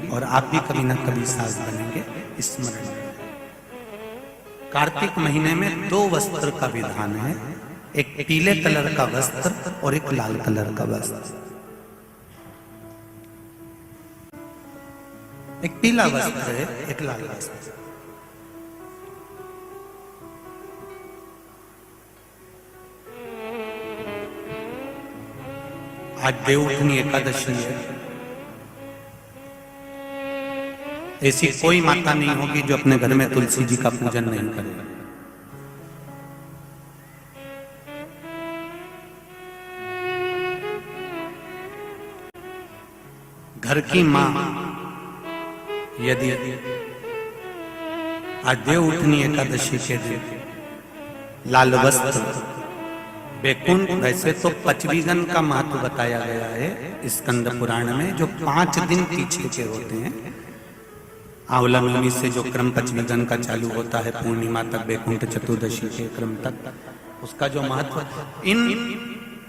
और आप भी कभी ना कभी सास बनेंगे, स्मरण रखें। कार्तिक महीने में 2 वस्त्र का विधान है, एक पीले कलर का वस्त्र और एक लाल कलर का वस्त्र। एक पीला वस्त्र है, एक लाल वस्त्र। आज देवउठनी एकादशी है। ऐसी कोई माता नहीं होगी जो अपने घर में तुलसी जी का पूजन नहीं करे। घर की मां यदि आज देवउठनी एकादशी के दिन लाल वस्त्र, बैकुंठ, वैसे तो पचवीगन का महत्व बताया गया है स्कंद पुराण में, जो 5 दिन पीछे के होते हैं। आंवला नवमी से जो क्रम पचवीगन का चालू होता है पूर्णिमा तक, बैकुंठ चतुर्दशी के क्रम तक, उसका जो महत्व, इन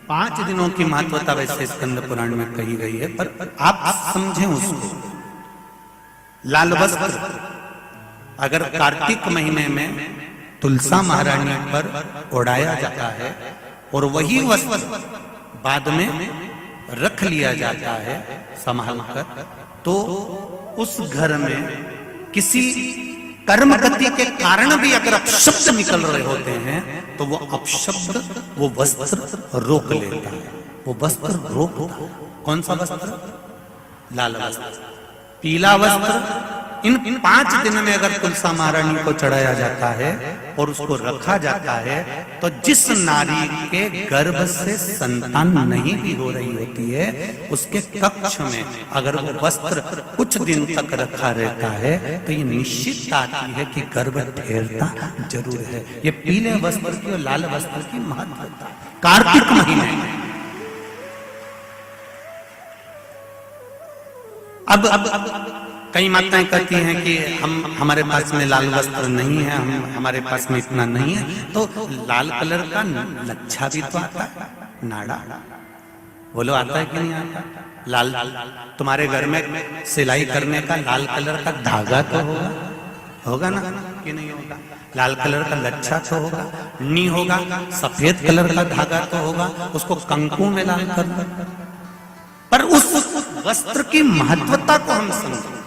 5 दिनों की महत्वता वैसे स्कंद पुराण में कही गई है, पर आप समझें उसको। लाल वस्त्र अगर कार्तिक महीने में तुलसा महारानी पर ओढ़ाया जाता है और वही वस्त्र बाद में रख लिया जाता है संभाल कर, तो उस घर में किसी कर्म गति के कारण भी अगर अपशब्द निकल रहे होते हैं तो वो अपशब्द वो वस्त्र रोक लेता है, वो वस्त्र रोकता है। कौन सा वस्त्र? लाल वस्त्र, पीला वस्त्र। इन 5 दिन में अगर तुलसा महारानी को चढ़ाया जाता है और उसको रखा जाता है, तो जिस नारी के गर्भ से संतान नहीं भी हो रही होती है, उसके कक्ष में अगर वो वस्त्र कुछ दिन तक रखा रहता है तो ये निश्चित आती है कि गर्भ ठहरता जरूर है। ये पीले वस्त्र की और लाल वस्त्र की महत्वता कार्तिक महीने में। अब कई माताएं कहती हैं कि हमारे पास में लाल वस्त्र नहीं है, हमारे पास में इतना नहीं है, तो लाल कलर का लच्छा भी तो आता है, नाड़ा। बोलो आता है कि नहीं आता? लाल, तुम्हारे घर में सिलाई करने का लाल कलर का धागा तो होगा ना कि नहीं होगा? लाल कलर का लच्छा तो होगा, नहीं होगा सफेद कलर का धागा तो होगा, उसको कंकु में लाल कर दो। पर उस वस्त्र की महत्वता को हम समझें।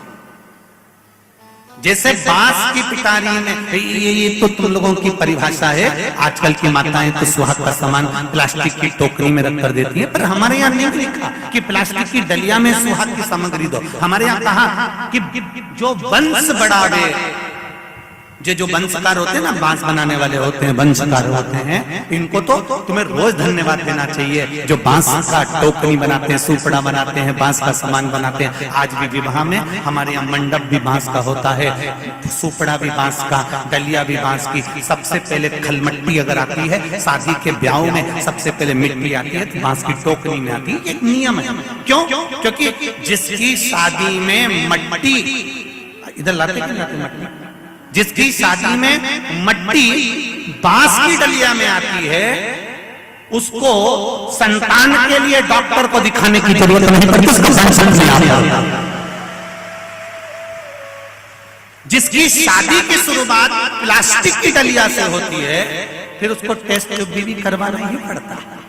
जैसे बांस की पिटारी में, ये तो तुम लोगों की परिभाषा है, आजकल की माताएं तो सुहाग का सामान प्लास्टिक की टोकरी में रख कर देती है, पर हमारे यहाँ नहीं लिखा कि प्लास्टिक की डलिया में सुहाग की सामग्री दो। हमारे यहाँ कहा कि जो वंश बढ़ावे, जो वंशकार होते हैं ना, बांस बनाने वाले होते हैं, वंशकार होते हैं, इनको तो तुम्हें रोज धन्यवाद देना चाहिए। जो बांस का टोकरी बनाते हैं, सुपड़ा बनाते हैं, बांस का सामान बनाते हैं। आज भी विवाह में हमारे यहाँ मंडप भी बांस का होता है, सुपड़ा भी बांस का, डलिया भी बांस की। सबसे पहले खलमट्टी अगर आती है शादी के ब्याह में, सबसे पहले मिट्टी आती है तो बांस की टोकरी में आती है। एक नियम है। क्यों? क्योंकि जिसकी शादी में मट्टी, इधर लाते मट्टी, जिसकी शादी में मट्टी बांस की डलिया में आती है, उसको संतान के लिए डॉक्टर को दिखाने की जरूरत नहीं पड़ती। जिसकी शादी की शुरुआत प्लास्टिक की डलिया से होती है, फिर उसको टेस्ट भी करवाना ही पड़ता है।